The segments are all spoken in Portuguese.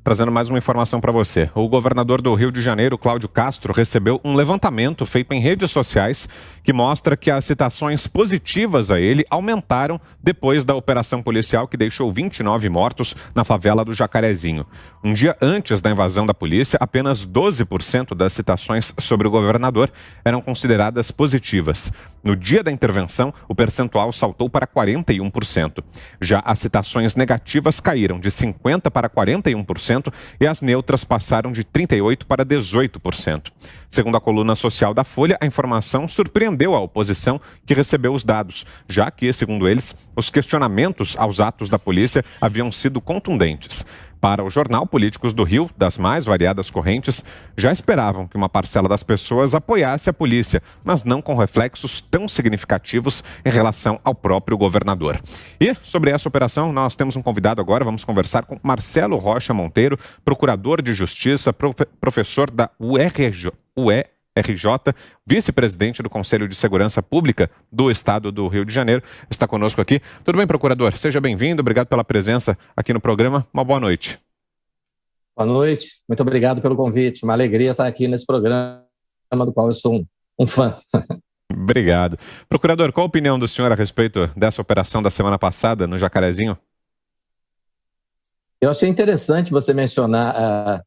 trazendo mais uma informação para você. O governador do Rio de Janeiro, Cláudio Castro, recebeu um levantamento feito em redes sociais que mostra que as citações positivas a ele aumentaram depois da operação policial que deixou 29 mortos na favela do Jacarezinho. Um dia antes da invasão da polícia, apenas 12% das citações sobre o governador eram consideradas positivas. No dia da intervenção, o percentual saltou para 41%. Já as citações negativas caíram de 50% para 41% e as neutras passaram de 38% para 18%. Segundo a coluna social da Folha, a informação surpreendeu a oposição que recebeu os dados, já que, segundo eles, os questionamentos aos atos da polícia haviam sido contundentes. Para o jornal, políticos do Rio, das mais variadas correntes, já esperavam que uma parcela das pessoas apoiasse a polícia, mas não com reflexos tão significativos em relação ao próprio governador. E sobre essa operação, nós temos um convidado agora, vamos conversar com Marcelo Rocha Monteiro, procurador de Justiça, professor da UERJ, vice-presidente do Conselho de Segurança Pública do Estado do Rio de Janeiro, está conosco aqui. Tudo bem, procurador? Seja bem-vindo, obrigado pela presença aqui no programa. Uma boa noite. Boa noite, muito obrigado pelo convite. Uma alegria estar aqui nesse programa do qual eu sou um fã. Obrigado. Procurador, qual a opinião do senhor a respeito dessa operação da semana passada no Jacarezinho? Eu achei interessante você mencionar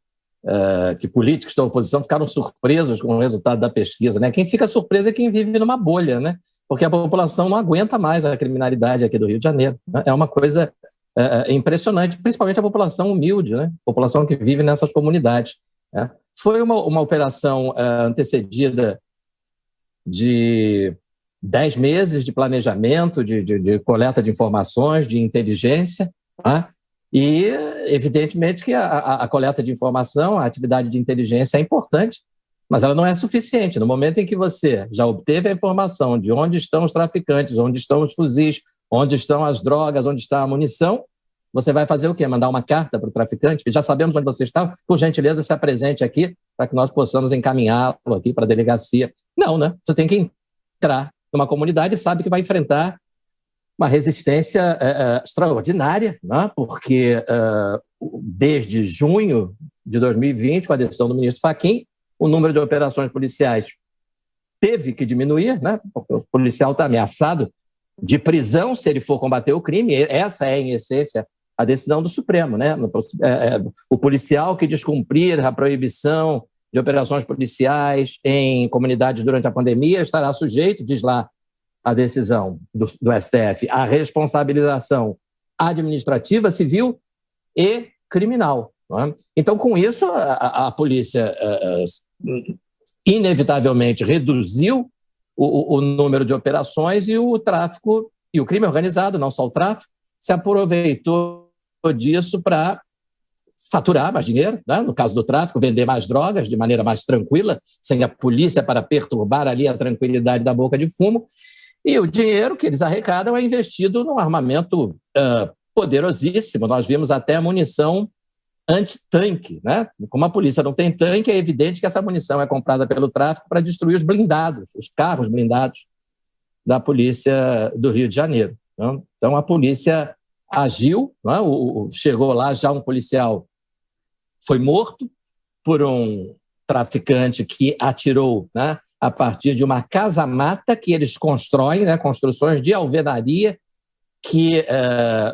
que políticos da oposição ficaram surpresos com o resultado da pesquisa, né? Quem fica surpreso é quem vive numa bolha, né? Porque a população não aguenta mais a criminalidade aqui do Rio de Janeiro, né? É uma coisa impressionante, principalmente a população humilde, né? População que vive nessas comunidades, né? Foi uma operação antecedida de 10 meses de planejamento, de coleta de informações, de inteligência, tá? E, evidentemente, que a coleta de informação, a atividade de inteligência é importante, mas ela não é suficiente. No momento em que você já obteve a informação de onde estão os traficantes, onde estão os fuzis, onde estão as drogas, onde está a munição, você vai fazer o quê? Mandar uma carta para o traficante? Já sabemos onde você está, por gentileza, se apresente aqui para que nós possamos encaminhá-lo aqui para a delegacia. Não, né? Você tem que entrar numa comunidade e sabe que vai enfrentar uma resistência extraordinária, né? Porque desde junho de 2020, com a decisão do ministro Fachin, o número de operações policiais teve que diminuir, né? Porque o policial está ameaçado de prisão se ele for combater o crime. Essa é, em essência, a decisão do Supremo, né? O policial que descumprir a proibição de operações policiais em comunidades durante a pandemia estará sujeito, diz lá a decisão do STF, a responsabilização administrativa, civil e criminal. Não é? Então, com isso, a polícia inevitavelmente reduziu o número de operações e o tráfico, e o crime organizado, não só o tráfico, se aproveitou disso para faturar mais dinheiro, né? No caso do tráfico, vender mais drogas de maneira mais tranquila, sem a polícia para perturbar ali a tranquilidade da boca de fumo. E o dinheiro que eles arrecadam é investido num armamento poderosíssimo. Nós vimos até munição antitanque, né? Como a polícia não tem tanque, é evidente que essa munição é comprada pelo tráfico para destruir os blindados, os carros blindados da polícia do Rio de Janeiro. Né? Então, a polícia agiu, né? Chegou lá já um policial, foi morto por um traficante que atirou, né? A partir de uma casa-mata que eles constroem, né, construções de alvenaria, que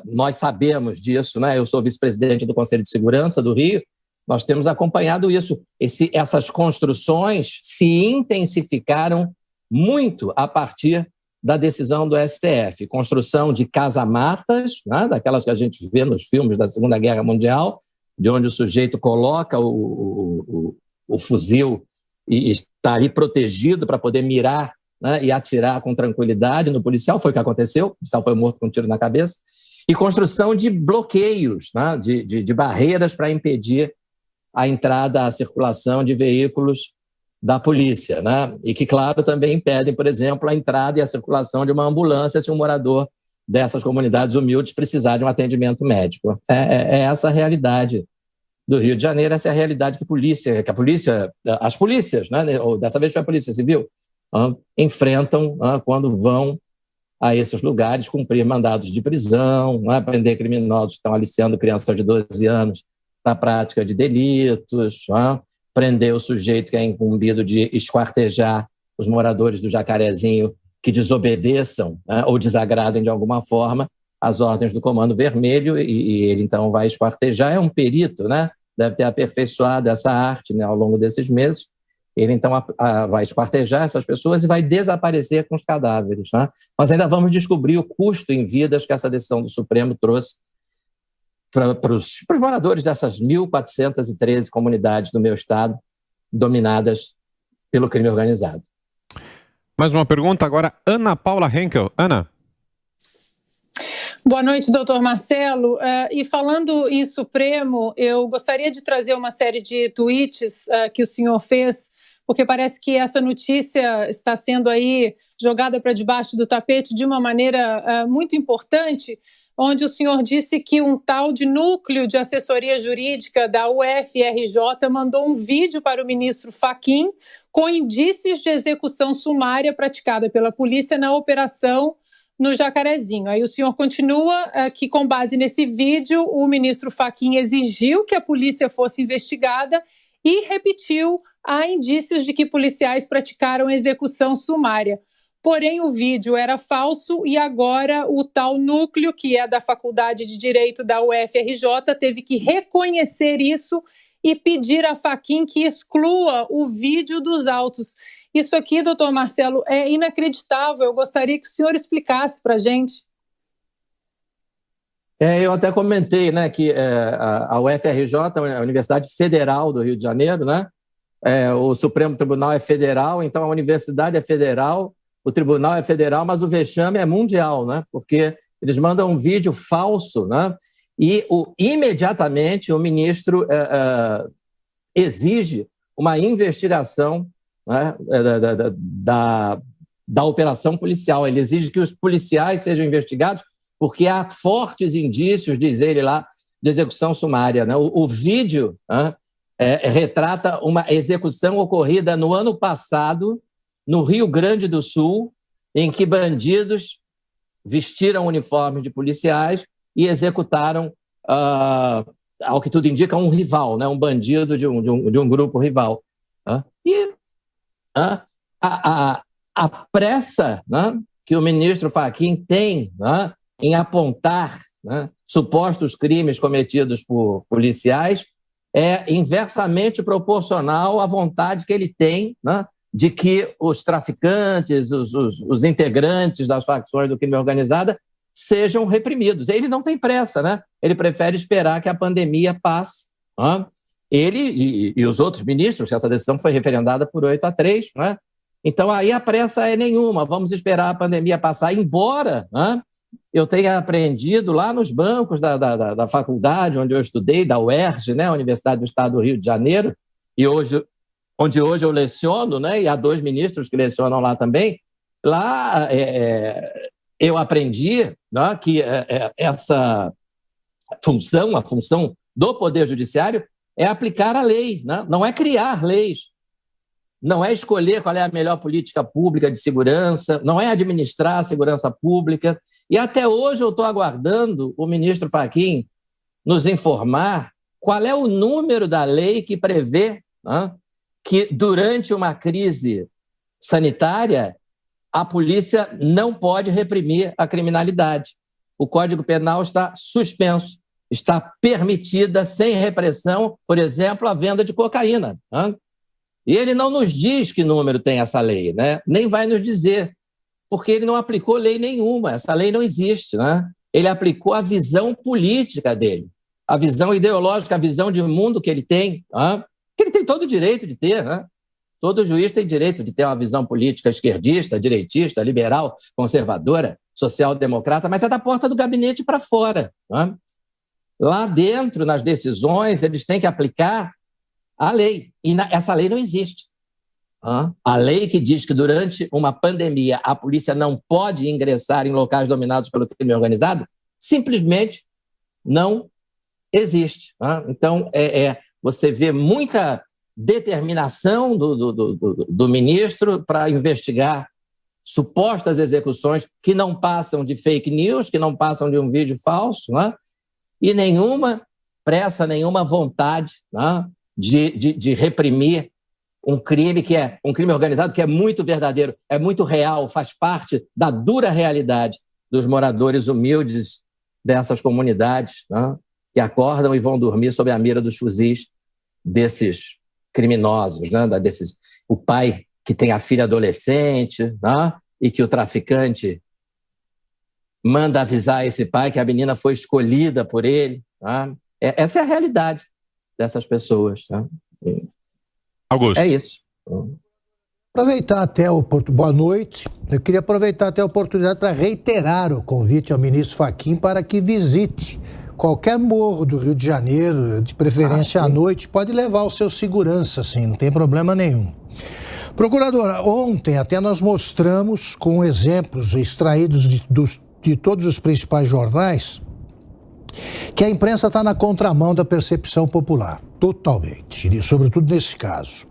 nós sabemos disso, né? Eu sou vice-presidente do Conselho de Segurança do Rio, nós temos acompanhado isso. Essas construções se intensificaram muito a partir da decisão do STF. Construção de casa-matas, né, daquelas que a gente vê nos filmes da Segunda Guerra Mundial, de onde o sujeito coloca o fuzil e está ali protegido para poder mirar, né, e atirar com tranquilidade no policial. Foi o que aconteceu, o policial foi morto com um tiro na cabeça. E construção de bloqueios, né, de barreiras para impedir a entrada, a circulação de veículos da polícia, né? E que, claro, também impedem, por exemplo, a entrada e a circulação de uma ambulância se um morador dessas comunidades humildes precisar de um atendimento médico. É essa a realidade do Rio de Janeiro, essa é a realidade as polícias, né, ou dessa vez foi a Polícia Civil, enfrentam quando vão a esses lugares cumprir mandados de prisão, prender criminosos que estão aliciando crianças de 12 anos na prática de delitos, prender o sujeito que é incumbido de esquartejar os moradores do Jacarezinho que desobedeçam ou desagradem de alguma forma as ordens do Comando Vermelho, e ele então vai esquartejar. É um perito, né? Deve ter aperfeiçoado essa arte, né, ao longo desses meses. Ele então vai esquartejar essas pessoas e vai desaparecer com os cadáveres, né? Nós ainda vamos descobrir o custo em vidas que essa decisão do Supremo trouxe para os moradores dessas 1.413 comunidades do meu estado, dominadas pelo crime organizado. Mais uma pergunta agora, Ana Paula Henkel. Ana. Boa noite, doutor Marcelo. E falando em Supremo, eu gostaria de trazer uma série de tweets que o senhor fez, porque parece que essa notícia está sendo aí jogada para debaixo do tapete de uma maneira muito importante, onde o senhor disse que um tal de núcleo de assessoria jurídica da UFRJ mandou um vídeo para o ministro Fachin com indícios de execução sumária praticada pela polícia na operação no Jacarezinho. Aí o senhor continua que, com base nesse vídeo, o ministro Fachin exigiu que a polícia fosse investigada e repetiu: há indícios de que policiais praticaram execução sumária. Porém, o vídeo era falso e agora o tal núcleo, que é da Faculdade de Direito da UFRJ, teve que reconhecer isso e pedir a Fachin que exclua o vídeo dos autos. Isso aqui, doutor Marcelo, é inacreditável. Eu gostaria que o senhor explicasse para a gente. Eu até comentei, né, que a UFRJ, a Universidade Federal do Rio de Janeiro, né, o Supremo Tribunal é federal, então a universidade é federal, o tribunal é federal, mas o vexame é mundial, né, porque eles mandam um vídeo falso, né, e imediatamente o ministro exige uma investigação, né, da operação policial. Ele exige que os policiais sejam investigados porque há fortes indícios, diz ele lá, de execução sumária, né? O vídeo retrata uma execução ocorrida no ano passado, no Rio Grande do Sul, em que bandidos vestiram uniformes de policiais e executaram, ao que tudo indica, um rival, né? Um bandido de um grupo rival. E a pressa, né, que o ministro Fachin tem, né, em apontar, né, supostos crimes cometidos por policiais é inversamente proporcional à vontade que ele tem, né, de que os traficantes, os integrantes das facções do crime organizado sejam reprimidos. Ele não tem pressa, né? Ele prefere esperar que a pandemia passe. Né? Ele e os outros ministros, que essa decisão foi referendada por 8-3, né? Então aí a pressa é nenhuma, vamos esperar a pandemia passar, embora, né, eu tenha aprendido lá nos bancos da faculdade onde eu estudei, da UERJ, né, Universidade do Estado do Rio de Janeiro, e onde hoje eu leciono, né, e há 2 ministros que lecionam lá também. Lá eu aprendi, né, que essa função, a função do Poder Judiciário, é aplicar a lei, né? Não é criar leis, não é escolher qual é a melhor política pública de segurança, não é administrar a segurança pública. E até hoje eu estou aguardando o ministro Fachin nos informar qual é o número da lei que prevê, né, que durante uma crise sanitária a polícia não pode reprimir a criminalidade. O Código Penal está suspenso. Está permitida, sem repressão, por exemplo, a venda de cocaína. Né? E ele não nos diz que número tem essa lei, né? Nem vai nos dizer, porque ele não aplicou lei nenhuma, essa lei não existe. Né? Ele aplicou a visão política dele, a visão ideológica, a visão de mundo que ele tem, né? Que ele tem todo o direito de ter. Né? Todo juiz tem direito de ter uma visão política esquerdista, direitista, liberal, conservadora, social-democrata, mas é da porta do gabinete para fora. Né? Lá dentro, nas decisões, eles têm que aplicar a lei. E essa lei não existe. A lei que diz que durante uma pandemia a polícia não pode ingressar em locais dominados pelo crime organizado, simplesmente não existe. Então, você vê muita determinação do ministro para investigar supostas execuções que não passam de fake news, que não passam de um vídeo falso, né? E nenhuma expressa nenhuma vontade, né, de reprimir um crime que é um crime organizado que é muito verdadeiro, é muito real, faz parte da dura realidade dos moradores humildes dessas comunidades, né, que acordam e vão dormir sob a mira dos fuzis desses criminosos, né, o pai que tem a filha adolescente, né, e que o traficante manda avisar esse pai que a menina foi escolhida por ele. Né? Essa é a realidade dessas pessoas. Né? Augusto. É isso. Aproveitar até boa noite. Eu queria aproveitar até a oportunidade para reiterar o convite ao ministro Fachin para que visite qualquer morro do Rio de Janeiro, de preferência à noite. Pode levar o seu segurança, sim, não tem problema nenhum. Procuradora, ontem até nós mostramos com exemplos extraídos de todos os principais jornais que a imprensa está na contramão da percepção popular, totalmente, e sobretudo nesse caso.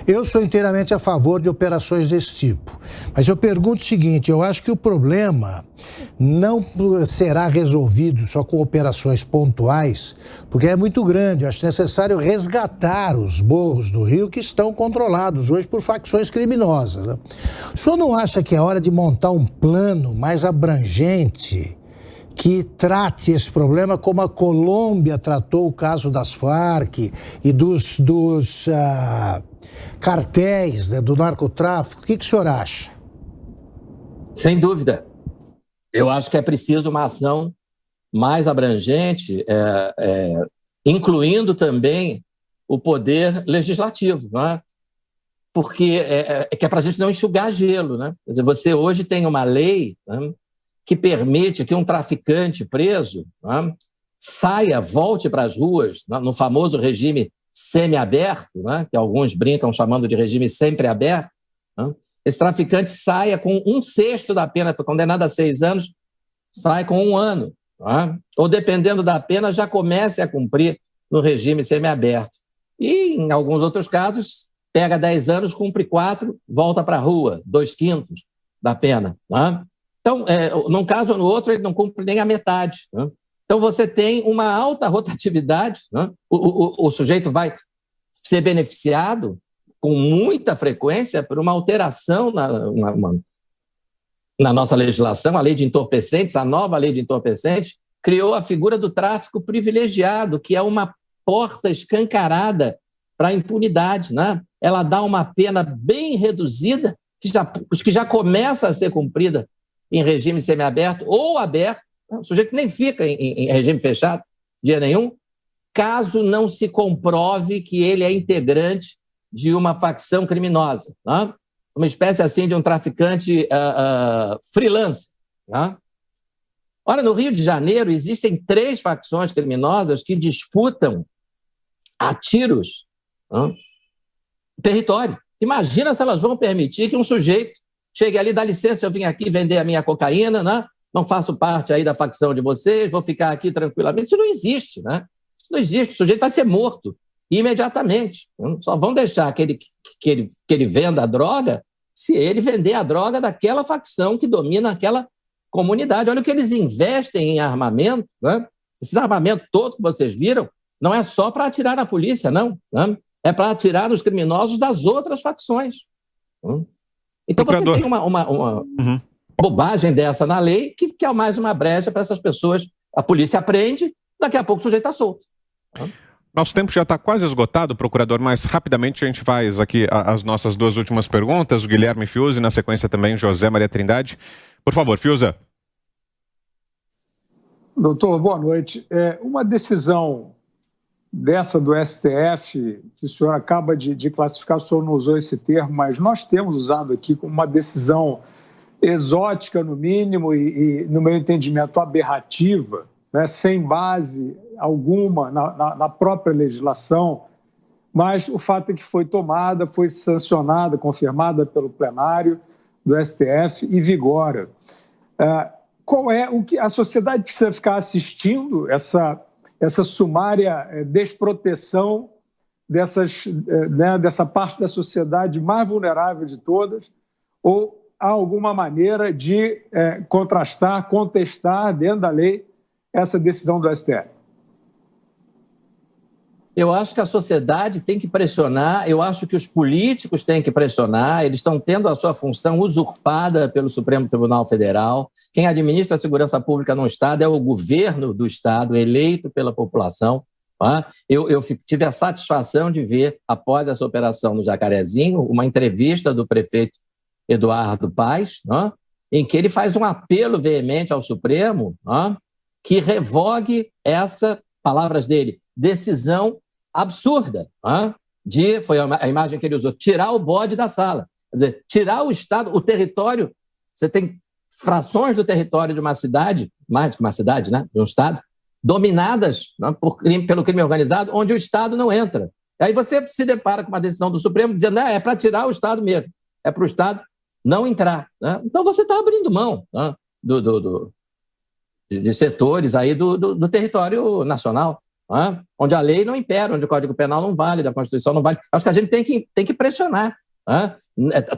Eu sou inteiramente a favor de operações desse tipo, mas eu pergunto o seguinte, eu acho que o problema não será resolvido só com operações pontuais, porque é muito grande, eu acho necessário resgatar os morros do Rio que estão controlados hoje por facções criminosas. Né? O senhor não acha que é hora de montar um plano mais abrangente que trate esse problema como a Colômbia tratou o caso das Farc e dos cartéis, né, do narcotráfico? O que o senhor acha? Sem dúvida. Eu acho que é preciso uma ação mais abrangente, incluindo também o poder legislativo, né? Porque é para a gente não enxugar gelo. Né? Quer dizer, você hoje tem uma lei, né, que permite que um traficante preso, né, volte para as ruas, né, no famoso regime semiaberto, né, que alguns brincam chamando de regime sempre aberto. Né, esse traficante saia com 1/6 da pena, foi condenado a 6 anos, sai com 1 ano. Né, ou, dependendo da pena, já comece a cumprir no regime semiaberto. E, em alguns outros casos, pega 10 anos, cumpre 4, volta para a rua, 2/5 da pena. Né? Então, num caso ou no outro, ele não cumpre nem a metade. Né? Então, você tem uma alta rotatividade. Né? O sujeito vai ser beneficiado com muita frequência por uma alteração na nossa legislação, a lei de entorpecentes, a nova lei de entorpecentes, criou a figura do tráfico privilegiado, que é uma porta escancarada para a impunidade. Né? Ela dá uma pena bem reduzida, que já começa a ser cumprida em regime semiaberto ou aberto, o sujeito nem fica em regime fechado, dia nenhum, caso não se comprove que ele é integrante de uma facção criminosa, né? Uma espécie assim de um traficante freelance. Né? Ora, no Rio de Janeiro existem 3 facções criminosas que disputam a tiros, né, o território. Imagina se elas vão permitir que um sujeito chegue ali, dá licença, eu vim aqui vender a minha cocaína, né? Não faço parte aí da facção de vocês, vou ficar aqui tranquilamente. Isso não existe, né? Isso não existe. O sujeito vai ser morto imediatamente. Só vão deixar que ele venda a droga se ele vender a droga daquela facção que domina aquela comunidade. Olha o que eles investem em armamento, né? Esses armamentos todos que vocês viram não é só para atirar na polícia, não. Né? É para atirar nos criminosos das outras facções. Então, você tem uma bobagem dessa na lei que é mais uma brecha para essas pessoas. A polícia prende, daqui a pouco o sujeito está solto. Nosso tempo já está quase esgotado, procurador, mas rapidamente a gente faz aqui as nossas 2 últimas perguntas. O Guilherme Fiuza e, na sequência, também José Maria Trindade. Por favor, Fiuza. Doutor, boa noite. Uma decisão dessa do STF, que o senhor acaba de classificar, o senhor não usou esse termo, mas nós temos usado aqui como uma decisão exótica, no mínimo, e no meu entendimento, aberrativa, né, sem base alguma na própria legislação, mas o fato é que foi tomada, foi sancionada, confirmada pelo plenário do STF e vigora. Qual é o que a sociedade precisa ficar assistindo, essa sumária desproteção dessa parte da sociedade mais vulnerável de todas, ou há alguma maneira de contrastar, contestar dentro da lei essa decisão do STF? Eu acho que a sociedade tem que pressionar, eu acho que os políticos têm que pressionar, eles estão tendo a sua função usurpada pelo Supremo Tribunal Federal. Quem administra a segurança pública no Estado é o governo do Estado, eleito pela população. Eu tive a satisfação de ver, após essa operação no Jacarezinho, uma entrevista do prefeito Eduardo Paes, em que ele faz um apelo veemente ao Supremo que revogue essa, palavras dele, decisão absurda, foi a imagem que ele usou, tirar o bode da sala, quer dizer, tirar o Estado, o território, você tem frações do território de uma cidade, mais do que uma cidade, né, de um Estado, dominadas pelo crime organizado, onde o Estado não entra. Aí você se depara com uma decisão do Supremo dizendo é para tirar o Estado mesmo, é para o Estado não entrar. Né? Então você está abrindo mão de setores aí do território nacional, onde a lei não impera, onde o Código Penal não vale, a Constituição não vale. Acho que a gente tem que pressionar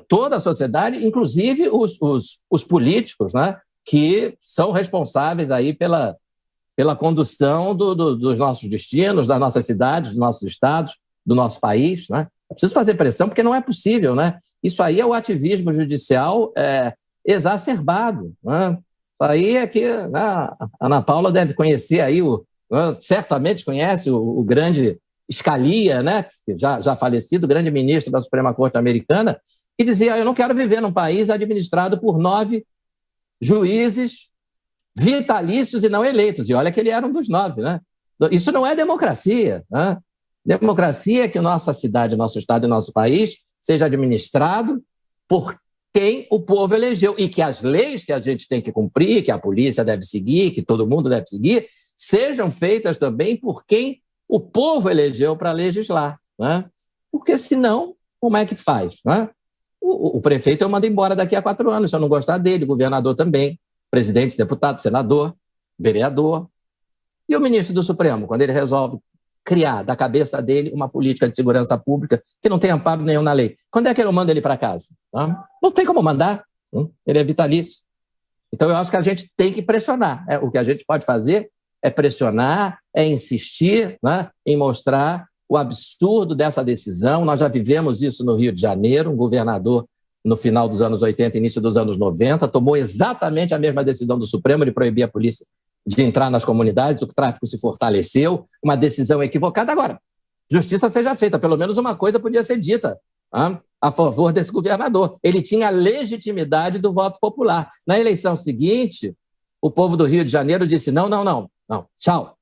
toda a sociedade, inclusive os políticos, que são responsáveis aí pela condução dos nossos destinos, das nossas cidades, dos nossos estados, do nosso país. É preciso fazer pressão, porque não é possível. Isso aí é o ativismo judicial exacerbado. Isso aí é que a Ana Paula deve conhecer aí, certamente conhece o grande Scalia, já falecido, grande ministro da Suprema Corte americana, que dizia, eu não quero viver num país administrado por 9 juízes vitalícios e não eleitos. E olha que ele era um dos 9. Isso não é democracia. Democracia é que nossa cidade, nosso estado e nosso país seja administrado por quem o povo elegeu e que as leis que a gente tem que cumprir, que a polícia deve seguir, que todo mundo deve seguir, sejam feitas também por quem o povo elegeu para legislar. Porque senão, como é que faz? O prefeito eu mando embora daqui a 4 anos, se eu não gostar dele, o governador também, presidente, deputado, senador, vereador. E o ministro do Supremo, quando ele resolve criar da cabeça dele uma política de segurança pública que não tem amparo nenhum na lei, quando é que ele manda ele para casa? Não tem como mandar, ele é vitalício. Então eu acho que a gente tem que pressionar. O que a gente pode fazer é pressionar, é insistir em mostrar o absurdo dessa decisão. Nós já vivemos isso no Rio de Janeiro, um governador no final dos anos 80, início dos anos 90, tomou exatamente a mesma decisão do Supremo de proibir a polícia de entrar nas comunidades, o tráfico se fortaleceu, uma decisão equivocada. Agora, justiça seja feita, pelo menos uma coisa podia ser dita a favor desse governador. Ele tinha a legitimidade do voto popular. Na eleição seguinte, o povo do Rio de Janeiro disse não, tchau.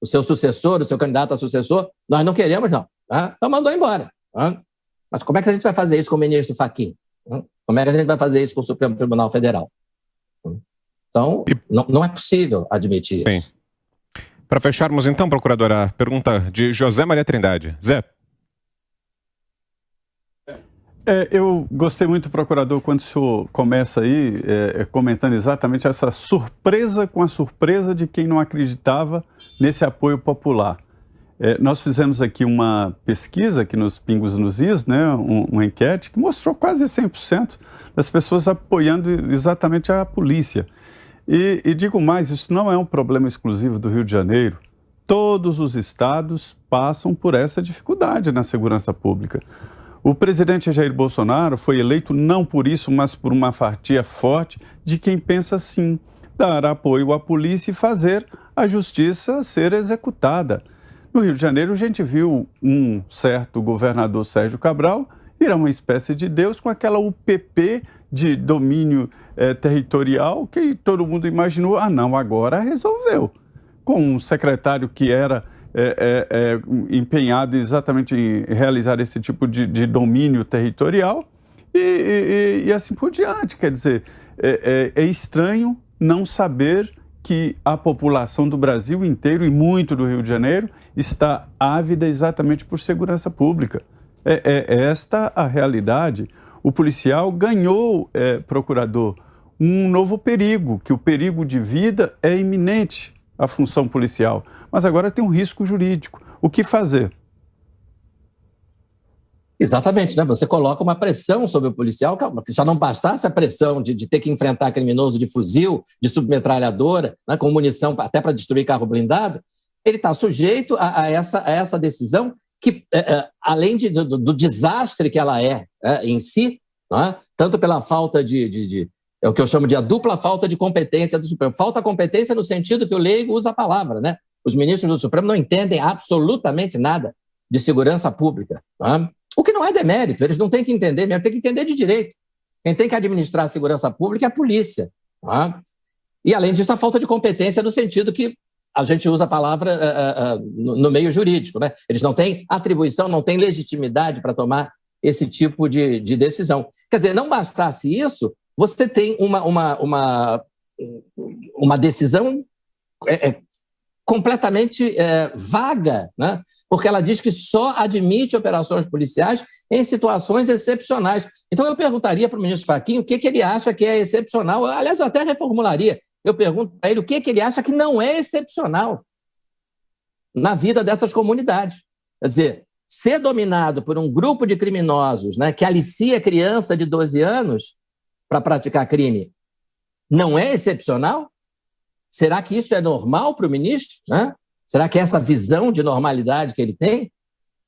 O seu sucessor, o seu candidato a sucessor, nós não queremos, não. Então mandou embora. Mas como é que a gente vai fazer isso com o ministro Fachin? Como é que a gente vai fazer isso com o Supremo Tribunal Federal? Então, não é possível admitir isso. Para fecharmos, então, procuradora, a pergunta de José Maria Trindade. Zé. Eu gostei muito, procurador, quando o senhor começa aí comentando exatamente essa surpresa com a surpresa de quem não acreditava nesse apoio popular. Nós fizemos aqui uma pesquisa aqui nos Pingos nos Is, uma enquete que mostrou quase 100% das pessoas apoiando exatamente a polícia. E digo mais, isso não é um problema exclusivo do Rio de Janeiro. Todos os estados passam por essa dificuldade na segurança pública. O presidente Jair Bolsonaro foi eleito não por isso, mas por uma fatia forte de quem pensa assim, dar apoio à polícia e fazer a justiça ser executada. No Rio de Janeiro, a gente viu um certo governador Sérgio Cabral virar uma espécie de Deus com aquela UPP de domínio territorial que todo mundo imaginou, não, agora resolveu. Com um secretário que era empenhado exatamente em realizar esse tipo de domínio territorial e assim por diante. Quer dizer, é estranho não saber que a população do Brasil inteiro e muito do Rio de Janeiro está ávida exatamente por segurança pública. É esta a realidade. O policial ganhou, procurador, um novo perigo, que o perigo de vida é iminente à função policial, mas agora tem um risco jurídico. O que fazer? Exatamente, Você coloca uma pressão sobre o policial, que já não bastasse a pressão de ter que enfrentar criminoso de fuzil, de submetralhadora, com munição até para destruir carro blindado, ele está sujeito a essa decisão que, além do desastre que ela é em si, tanto pela falta é o que eu chamo de a dupla falta de competência do Supremo. Falta competência no sentido que o leigo usa a palavra, né? Os ministros do Supremo não entendem absolutamente nada de segurança pública. O que não é demérito, eles não têm que entender mesmo, tem que entender de direito. Quem tem que administrar a segurança pública é a polícia. E, além disso, a falta de competência no sentido que a gente usa a palavra no meio jurídico, né? Eles não têm atribuição, não têm legitimidade para tomar esse tipo de decisão. Quer dizer, não bastasse isso, você tem uma decisão completamente vaga, né? Porque ela diz que só admite operações policiais em situações excepcionais. Então, eu perguntaria para o ministro Fachin o que ele acha que é excepcional. Aliás, eu até reformularia. Eu pergunto para ele o que ele acha que não é excepcional na vida dessas comunidades. Quer dizer, ser dominado por um grupo de criminosos, né, que alicia criança de 12 anos para praticar crime, não é excepcional? Será que isso é normal para o ministro? Será que é essa visão de normalidade que ele tem?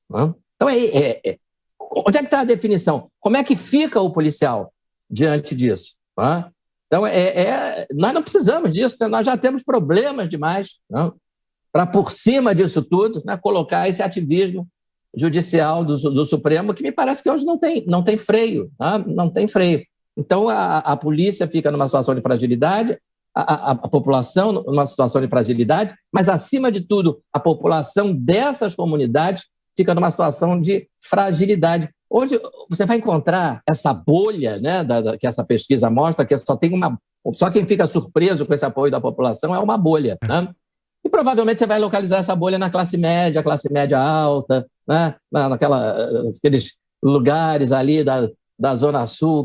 Então, onde é que está a definição? Como é que fica o policial diante disso? Então, nós não precisamos disso, né? Nós já temos problemas demais para, por cima disso tudo, né, colocar esse ativismo judicial do Supremo, que me parece que hoje não tem freio. Não tem freio. Então, a polícia fica numa situação de fragilidade, a população numa situação de fragilidade, mas, acima de tudo, a população dessas comunidades fica numa situação de fragilidade. Hoje, você vai encontrar essa bolha, né, que essa pesquisa mostra, que só quem fica surpreso com esse apoio da população é uma bolha. Né? E provavelmente você vai localizar essa bolha na classe média alta, né, naqueles lugares ali da Zona Sul,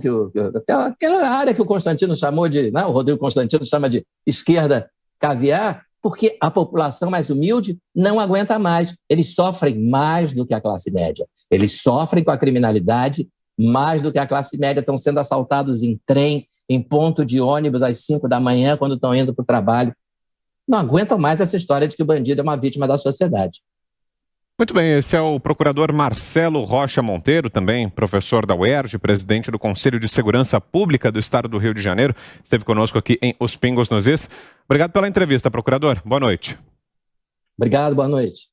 aquela área que o Constantino chamou de, né, o Rodrigo Constantino chama de esquerda caviar, porque a população mais humilde não aguenta mais. Eles sofrem mais do que a classe média. Eles sofrem com a criminalidade mais do que a classe média. Estão sendo assaltados em trem, em ponto de ônibus às 5 da manhã, quando estão indo para o trabalho. Não aguentam mais essa história de que o bandido é uma vítima da sociedade. Muito bem, esse é o procurador Marcelo Rocha Monteiro, também professor da UERJ, presidente do Conselho de Segurança Pública do Estado do Rio de Janeiro. Esteve conosco aqui em Os Pingos nos Is. Obrigado pela entrevista, procurador. Boa noite. Obrigado, boa noite.